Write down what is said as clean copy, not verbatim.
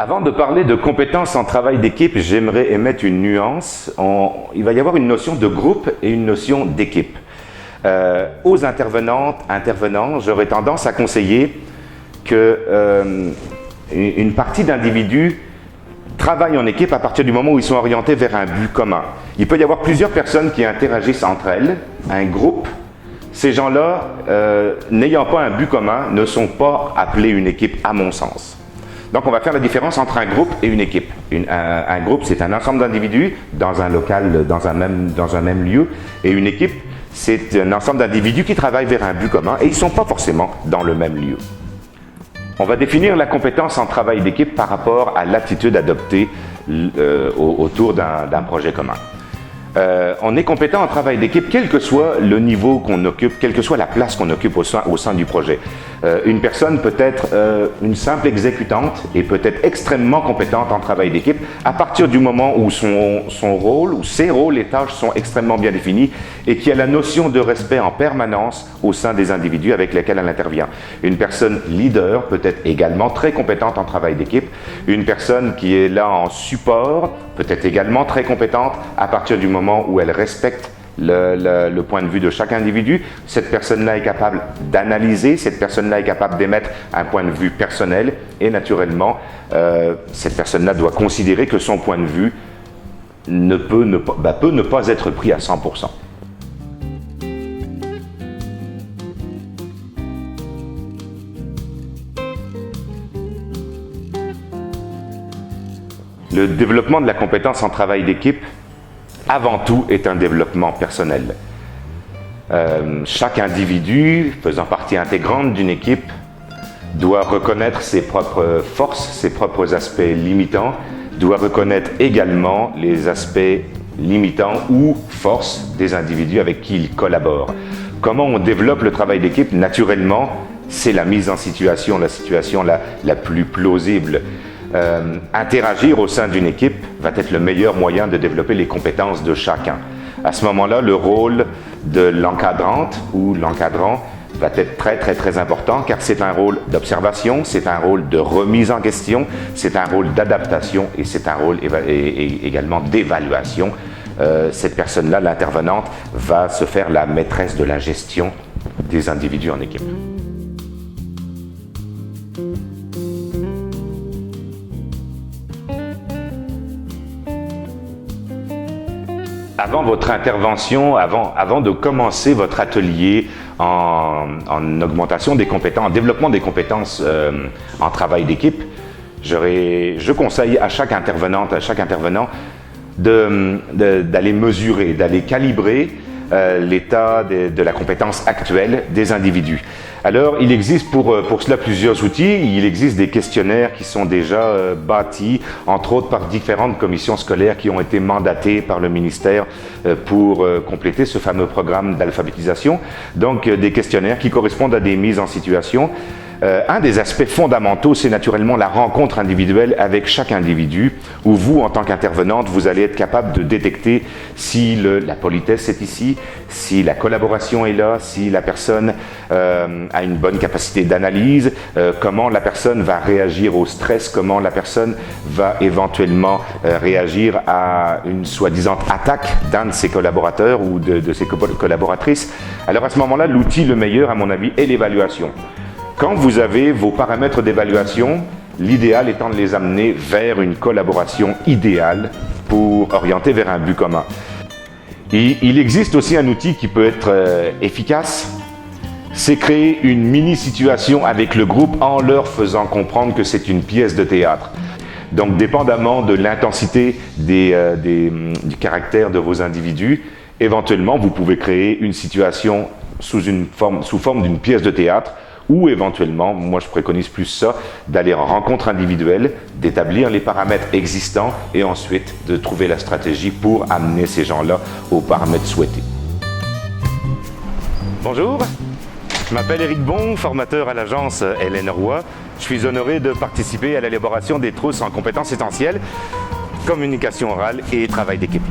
Avant de parler de compétences en travail d'équipe, j'aimerais émettre une nuance. Il va y avoir une notion de groupe et une notion d'équipe. Aux intervenantes, intervenants, j'aurais tendance à conseiller qu'une partie d'individus travaillent en équipe à partir du moment où ils sont orientés vers un but commun. Il peut y avoir plusieurs personnes qui interagissent entre elles, un groupe. Ces gens-là, n'ayant pas un but commun, ne sont pas appelés une équipe à mon sens. Donc on va faire la différence entre un groupe et une équipe. Un groupe, c'est un ensemble d'individus dans un local, dans un même lieu, et une équipe, c'est un ensemble d'individus qui travaillent vers un but commun et ils ne sont pas forcément dans le même lieu. On va définir la compétence en travail d'équipe par rapport à l'attitude adoptée autour d'un projet commun. On est compétent en travail d'équipe, quel que soit le niveau qu'on occupe, quelle que soit la place qu'on occupe au sein du projet. Une personne peut être une simple exécutante et peut être extrêmement compétente en travail d'équipe à partir du moment où son rôle, ou ses rôles et tâches sont extrêmement bien définis et qui a la notion de respect en permanence au sein des individus avec lesquels elle intervient. Une personne leader peut être également très compétente en travail d'équipe. Une personne qui est là en support peut être également très compétente à partir du moment où elle respecte le point de vue de chaque individu. Cette personne-là est capable d'analyser, cette personne-là est capable d'émettre un point de vue personnel et naturellement, cette personne-là doit considérer que son point de vue peut ne pas être pris à 100%. Le développement de la compétence en travail d'équipe, avant tout, est un développement personnel. Chaque individu, faisant partie intégrante d'une équipe, doit reconnaître ses propres forces, ses propres aspects limitants, doit reconnaître également les aspects limitants ou forces des individus avec qui il collabore. Comment on développe le travail d'équipe? Naturellement, c'est la mise en situation, la situation la plus plausible. Interagir au sein d'une équipe va être le meilleur moyen de développer les compétences de chacun. À ce moment-là, le rôle de l'encadrante ou l'encadrant va être très important car c'est un rôle d'observation, c'est un rôle de remise en question, c'est un rôle d'adaptation et c'est un rôle également d'évaluation. Cette personne-là, l'intervenante, va se faire la maîtresse de la gestion des individus en équipe. Avant votre intervention, avant de commencer votre atelier en augmentation des compétences, en développement des compétences en travail d'équipe, je conseille à chaque intervenante, à chaque intervenant d'aller mesurer, d'aller calibrer l'état de la compétence actuelle des individus. Alors, il existe pour cela plusieurs outils. Il existe des questionnaires qui sont déjà bâtis, entre autres par différentes commissions scolaires qui ont été mandatées par le ministère pour compléter ce fameux programme d'alphabétisation. Donc, des questionnaires qui correspondent à des mises en situation. Un des aspects fondamentaux, c'est naturellement la rencontre individuelle avec chaque individu, où vous, en tant qu'intervenante, vous allez être capable de détecter si la politesse est ici, si la collaboration est là, si la personne a une bonne capacité d'analyse, comment la personne va réagir au stress, comment la personne va éventuellement réagir à une soi-disant attaque d'un de ses collaborateurs ou de ses collaboratrices. Alors à ce moment-là, l'outil le meilleur, à mon avis, est l'évaluation. Quand vous avez vos paramètres d'évaluation, l'idéal étant de les amener vers une collaboration idéale pour orienter vers un but commun. Il existe aussi un outil qui peut être efficace, c'est créer une mini-situation avec le groupe en leur faisant comprendre que c'est une pièce de théâtre. Donc, dépendamment de l'intensité du caractère de vos individus, éventuellement, vous pouvez créer une situation sous forme d'une pièce de théâtre ou éventuellement, moi je préconise plus ça, d'aller en rencontre individuelle, d'établir les paramètres existants et ensuite de trouver la stratégie pour amener ces gens-là aux paramètres souhaités. Bonjour, je m'appelle Éric Bon, formateur à l'agence Hélène Roy. Je suis honoré de participer à l'élaboration des trousses en compétences essentielles, communication orale et travail d'équipe.